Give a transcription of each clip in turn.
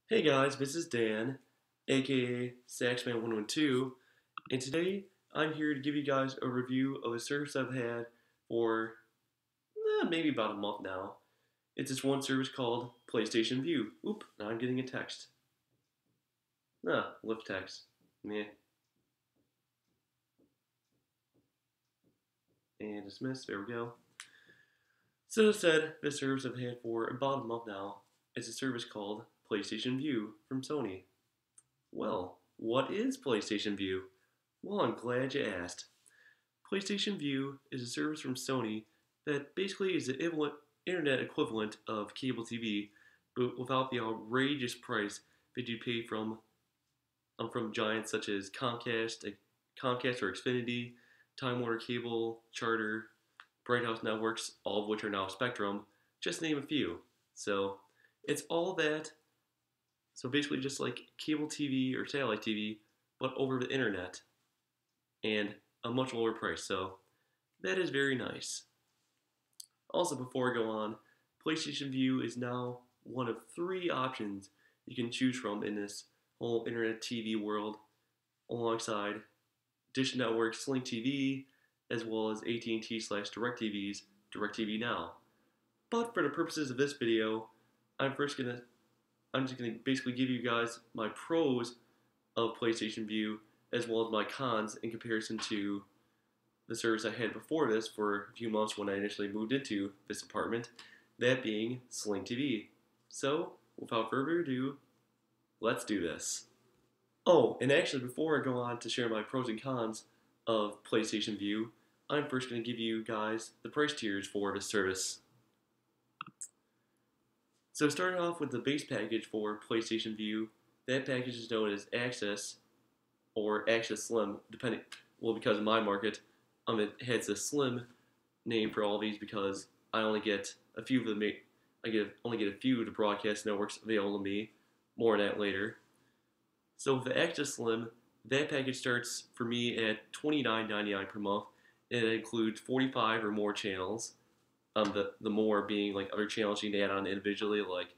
Hey guys, this is Dan, aka Saxman112, and today I'm here to give you guys a review of a service I've had for maybe about a month now. It's this one service called PlayStation Vue. Oop, now I'm getting a text. Lift text. Meh. And dismiss, there we go. So as I said, this service I've had for about a month now. It's a service called PlayStation Vue from Sony. Well, what is PlayStation Vue? Well, I'm glad you asked. PlayStation Vue is a service from Sony that basically is the internet equivalent of cable TV, but without the outrageous price that you pay from giants such as Comcast or Xfinity, Time Warner Cable, Charter, Bright House Networks, all of which are now Spectrum, just to name a few. So it's all that. So basically just like cable TV or satellite TV, but over the internet, and a much lower price. So that is very nice. Also, before I go on, PlayStation Vue is now one of 3 options you can choose from in this whole internet TV world, alongside Dish Network, Sling TV, as well as AT&T/DirecTV's DirecTV Now. But for the purposes of this video, I'm just gonna basically give you guys my pros of PlayStation Vue as well as my cons in comparison to the service I had before this for a few months when I initially moved into this apartment, that being Sling TV. So, without further ado, let's do this. Oh, and actually before I go on to share my pros and cons of PlayStation Vue, I'm first going to give you guys the price tiers for this service. So starting off with the base package for PlayStation Vue, that package is known as Access or Access Slim, because in my market, it has a Slim name for all these because I only get a few of the only get a few of the broadcast networks available to me. More on that later. So with the Access Slim, that package starts for me at $29.99 per month, and it includes 45 or more channels. The more being like other channels you can add on individually, like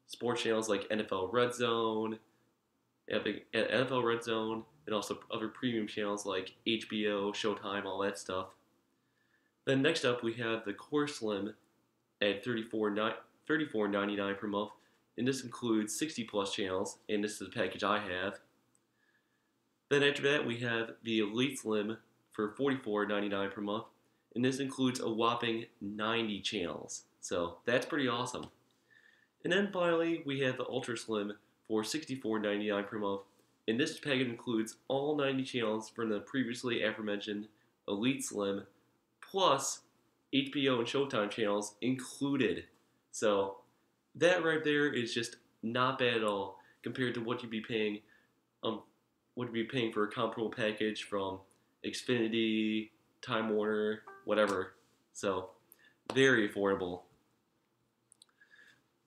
sports channels like NFL Red Zone, NFL Red Zone, and also other premium channels like HBO, Showtime, all that stuff. Then next up we have the Core Slim at $34.99 per month, and this includes 60 plus channels, and this is the package I have. Then after that we have the Elite Slim for $44.99 per month, and this includes a whopping 90 channels. So that's pretty awesome. And then finally, we have the Ultra Slim for $64.99 per month. And this package includes all 90 channels from the previously aforementioned Elite Slim, plus HBO and Showtime channels included. So that right there is just not bad at all compared to what you'd be paying for a comparable package from Xfinity, Time Warner, whatever. So, very affordable.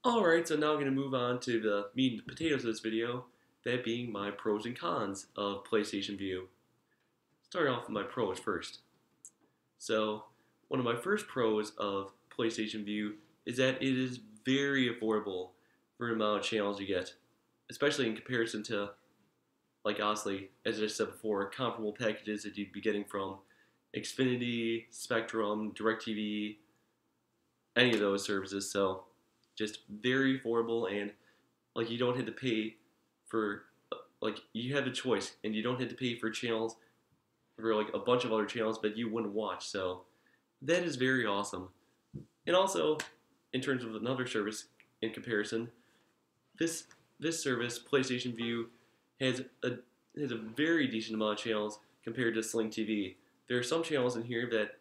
Alright, so now I'm going to move on to the meat and potatoes of this video, that being my pros and cons of PlayStation Vue. Starting off with my pros first. So, one of my first pros of PlayStation Vue is that it is very affordable for the amount of channels you get, especially in comparison to, like honestly, as I said before, comparable packages that you'd be getting from Xfinity, Spectrum, DirecTV, any of those services. So just very affordable, and like you don't have to pay for, like you have the choice and you don't have to pay for channels, for like a bunch of other channels that you wouldn't watch. So that is very awesome. And also, in terms of another service in comparison, this service, PlayStation Vue, has a very decent amount of channels compared to Sling TV. There are some channels in here that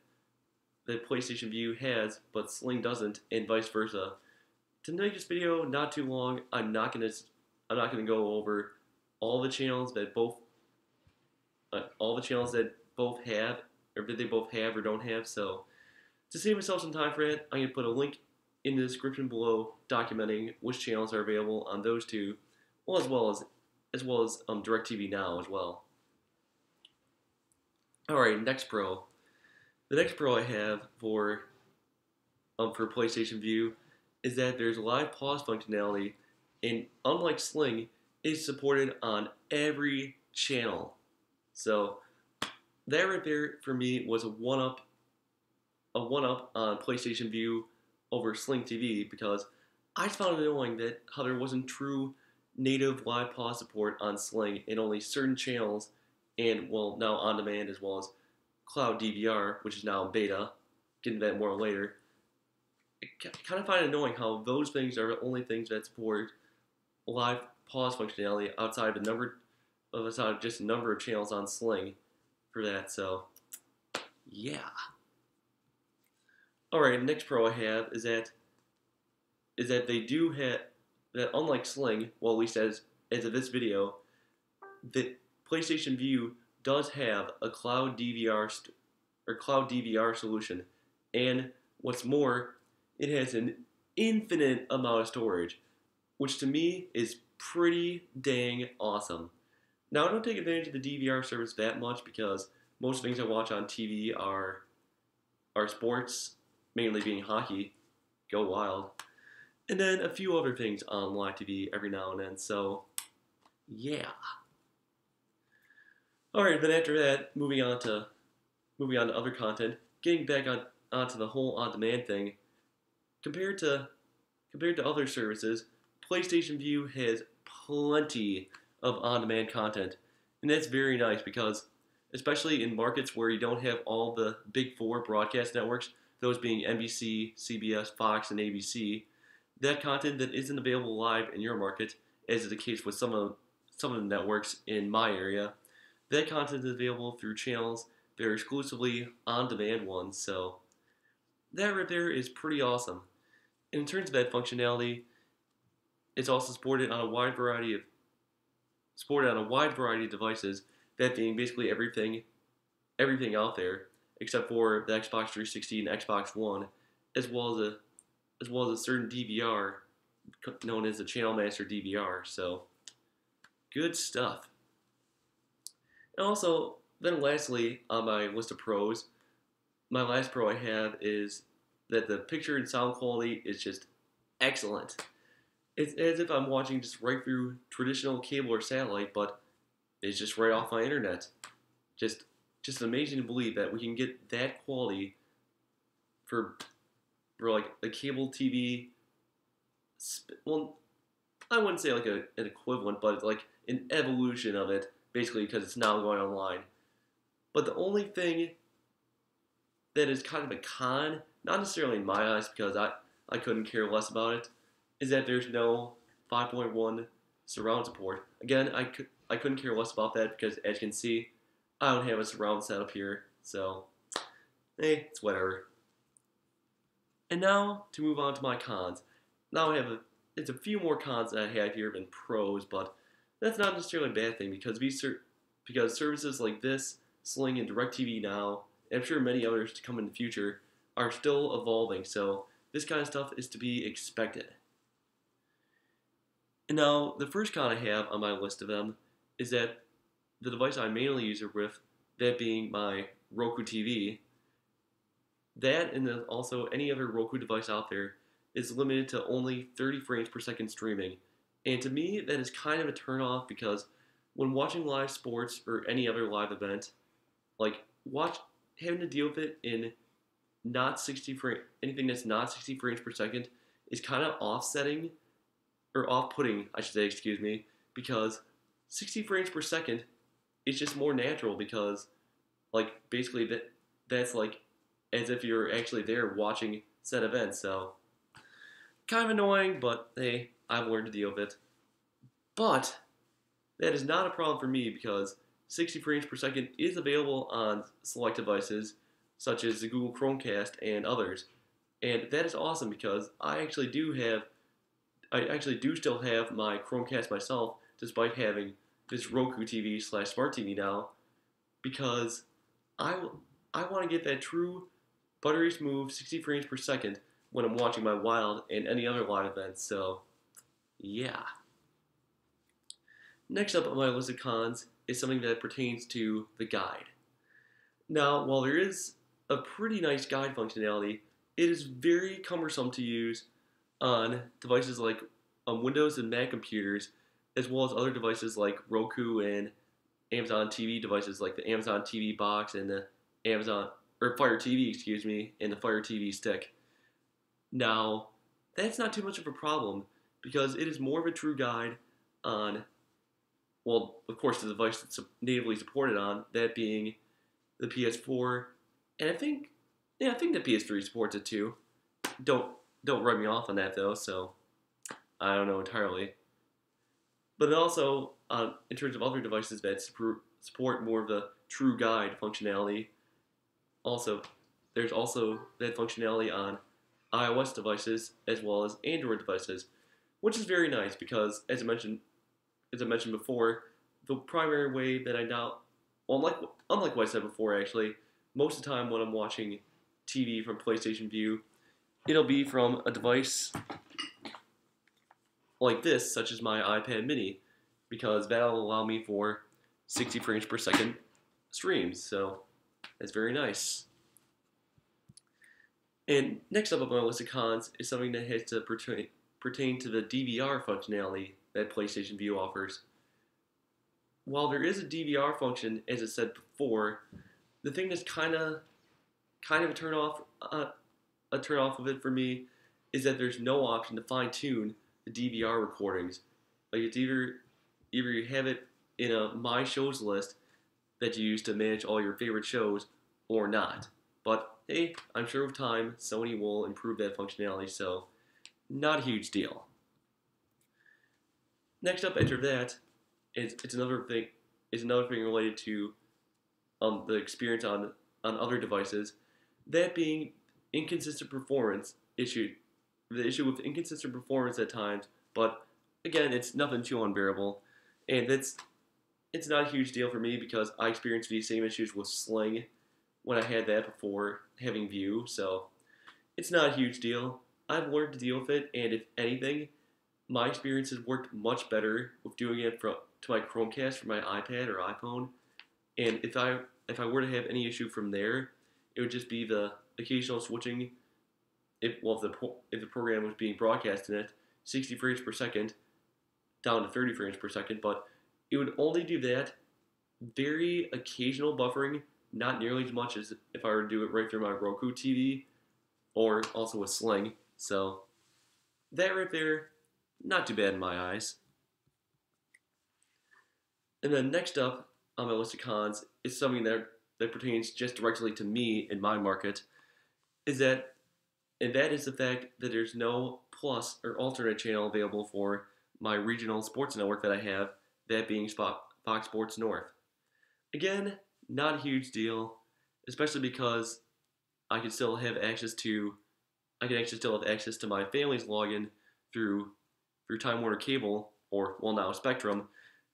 PlayStation Vue has, but Sling doesn't, and vice versa. To make this video not too long, I'm not gonna go over all the channels that both have, or that they both have or don't have. So to save myself some time for it, I'm gonna put a link in the description below documenting which channels are available on those two, as well as DirecTV Now as well. Alright, next pro. The next pro I have for PlayStation Vue is that there's live pause functionality and unlike Sling, is supported on every channel. So that right there for me was a one-up on PlayStation Vue over Sling TV, because I just found it annoying that how there wasn't true native live pause support on Sling and only certain channels, and well, now on demand, as well as cloud DVR, which is now in beta. Get into that more later. I kind of find it annoying how those things are the only things that support live pause functionality outside of just a number of channels on Sling for that. So yeah. Alright, next pro I have is that they do have that, unlike Sling, well, at least as of this video, that PlayStation Vue does have a cloud DVR solution, and what's more, it has an infinite amount of storage, which to me is pretty dang awesome. Now, I don't take advantage of the DVR service that much because most things I watch on TV are sports, mainly being hockey, go Wild, and then a few other things on live TV every now and then, so yeah. Alright, then after that, moving on to other content, getting back onto the whole on-demand thing, compared to other services, PlayStation Vue has plenty of on-demand content, and that's very nice because, especially in markets where you don't have all the big four broadcast networks, those being NBC, CBS, Fox, and ABC, that content that isn't available live in your market, as is the case with some of the networks in my area, that content is available through channels that are exclusively on-demand ones, so that right there is pretty awesome. And in terms of that functionality, it's also supported on a wide variety of devices, that being basically everything out there, except for the Xbox 360 and Xbox One, as well as a certain DVR known as the Channel Master DVR. So good stuff. And also, then lastly, on my list of pros, my last pro I have is that the picture and sound quality is just excellent. It's as if I'm watching just right through traditional cable or satellite, but it's just right off my internet. Just amazing to believe that we can get that quality for like a cable TV. Well, I wouldn't say like an equivalent, but like an evolution of it, basically, because it's now going online. But the only thing that is kind of a con, not necessarily in my eyes, because I couldn't care less about it, is that there's no 5.1 surround support. Again, I couldn't care less about that because, as you can see, I don't have a surround setup here, so it's whatever. And now to move on to my cons. Now it's a few more cons that I have here than pros, but that's not necessarily a bad thing because services like this, Sling and DirecTV Now, and I'm sure many others to come in the future, are still evolving, so this kind of stuff is to be expected. And now, the first con I have on my list of them is that the device I mainly use it with, that being my Roku TV, that and then also any other Roku device out there is limited to only 30 frames per second streaming. And to me, that is kind of a turn-off because when watching live sports or any other live event, like having to deal with it in anything that's not 60 frames per second is kind of offsetting, or off-putting, I should say, excuse me, because 60 frames per second is just more natural because, like, basically that's like as if you're actually there watching said event, so kind of annoying, but hey, I've learned to deal with it. But that is not a problem for me because 60 frames per second is available on select devices such as the Google Chromecast and others. And that is awesome because I actually do still have my Chromecast myself, despite having this Roku TV / Smart TV now, because I want to get that true buttery smooth 60 frames per second when I'm watching my Wild and any other live events, so yeah. Next up on my list of cons is something that pertains to the guide. Now, while there is a pretty nice guide functionality, it is very cumbersome to use on devices like Windows and Mac computers, as well as other devices like Roku and Amazon TV devices like the Amazon TV box and the Amazon or Fire TV, excuse me, and the Fire TV stick. Now, that's not too much of a problem because it is more of a true guide on, well, of course, the device that's natively supported on, that being the PS4, and I think the PS3 supports it too. Don't write me off on that though, so I don't know entirely. But also, in terms of other devices that support more of the true guide functionality, also there's also that functionality on iOS devices as well as Android devices, which is very nice because, as I mentioned before, the primary way that I now, well, unlike what I said before, actually, most of the time when I'm watching TV from PlayStation Vue, it'll be from a device like this, such as my iPad mini, because that'll allow me for 60 frames per second streams, so that's very nice. And next up on my list of cons is something that has to pertain to the DVR functionality that PlayStation Vue offers. While there is a DVR function, as I said before, the thing that's kind of a turn off of it for me is that there's no option to fine tune the DVR recordings. Like it's either you have it in a My Shows list that you use to manage all your favorite shows, or not. But hey, I'm sure with time Sony will improve that functionality, so not a huge deal. Next up after that is another thing related to the experience on other devices, that being inconsistent performance issue. The issue with inconsistent performance at times, but again, it's nothing too unbearable, and it's not a huge deal for me because I experienced these same issues with Sling when I had that before having Vue, so it's not a huge deal. I've learned to deal with it, and if anything, my experience has worked much better with doing it to my Chromecast for my iPad or iPhone, and if I were to have any issue from there, it would just be the occasional switching. If the program was being broadcast in it, 60 frames per second down to 30 frames per second, but it would only do that. Very occasional buffering, not nearly as much as if I were to do it right through my Roku TV or also with Sling. So that right there, not too bad in my eyes. And then next up on my list of cons is something that pertains just directly to me in my market, and that is the fact that there's no plus or alternate channel available for my regional sports network that I have, that being Fox Sports North. Again, not a huge deal, especially because I can still have access to my family's login through Time Warner Cable, or well now Spectrum,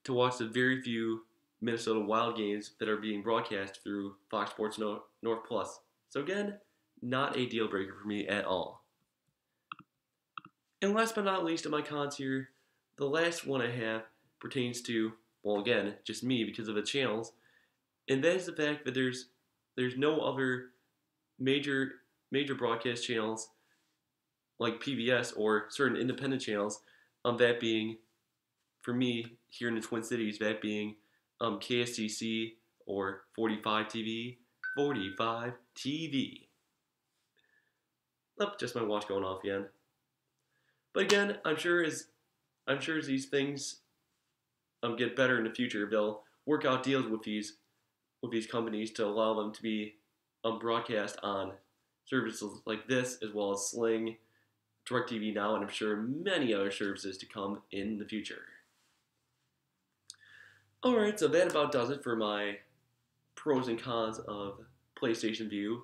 to watch the very few Minnesota Wild games that are being broadcast through Fox Sports North Plus. So again, not a deal breaker for me at all. And last but not least of my cons here, the last one I have pertains to, well again, just me because of the channels, and that is the fact that there's no other major broadcast channels like PBS or certain independent channels, that being, for me here in the Twin Cities, that being KSTC or 45 TV. Oh, just my watch going off again. But again, I'm sure as these things get better in the future, they'll work out deals with these companies to allow them to be broadcast on services like this, as well as Sling, DirecTV Now, and I'm sure many other services to come in the future. Alright, so that about does it for my pros and cons of PlayStation Vue.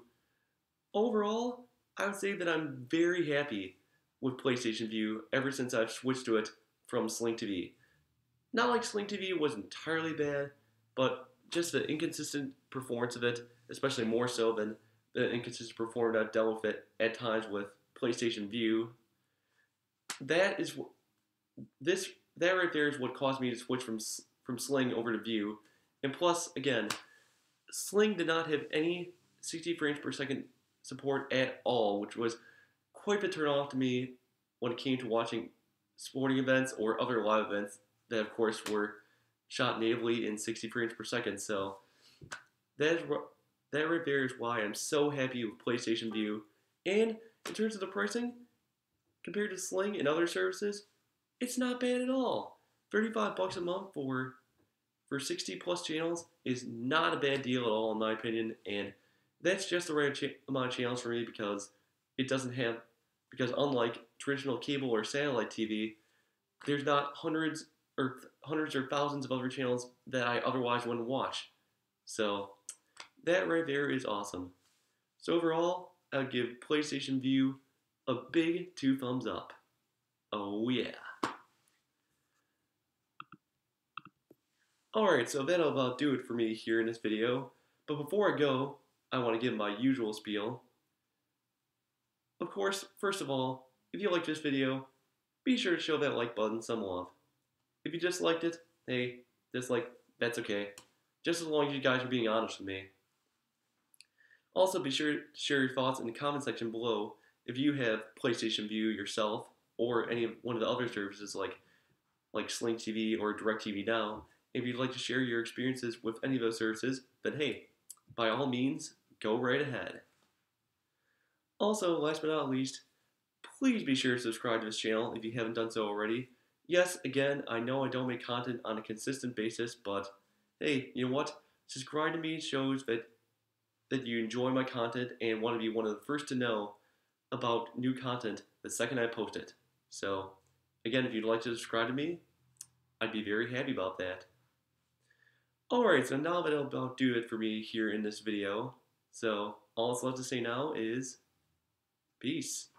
Overall, I would say that I'm very happy with PlayStation Vue ever since I've switched to it from Sling TV. Not like Sling TV was entirely bad, but just the inconsistent performance of it, especially more so than the inconsistent performance I've dealt with it at times with PlayStation Vue. That right there is what caused me to switch from Sling over to Vue. And plus, again, Sling did not have any 60 frames per second support at all, which was quite the turn off to me when it came to watching sporting events or other live events that, of course, were shot natively in 60 frames per second. So that is that right there is why I'm so happy with PlayStation Vue. And in terms of the pricing, compared to Sling and other services, it's not bad at all. $35 a month for 60 plus channels is not a bad deal at all, in my opinion. And that's just the right amount of channels for me because it doesn't have, because unlike traditional cable or satellite TV, there's not hundreds or thousands of other channels that I otherwise wouldn't watch. So that right there is awesome. So overall, I would give PlayStation Vue a big 2 thumbs up. Oh yeah. Alright, so that'll about do it for me here in this video. But before I go, I want to give my usual spiel. Of course, first of all, if you liked this video, be sure to show that like button some love. If you disliked it, hey, dislike, that's okay. Just as long as you guys are being honest with me. Also, be sure to share your thoughts in the comment section below if you have PlayStation Vue yourself or any of one of the other services like Sling TV or DirecTV Now. If you'd like to share your experiences with any of those services, then hey, by all means, go right ahead. Also, last but not least, please be sure to subscribe to this channel if you haven't done so already. Yes, again, I know I don't make content on a consistent basis, but hey, you know what? Subscribe to me shows that you enjoy my content and want to be one of the first to know about new content the second I post it. So, again, if you'd like to subscribe to me, I'd be very happy about that. Alright, so now that'll about do it for me here in this video. So, all that's left to say now is peace.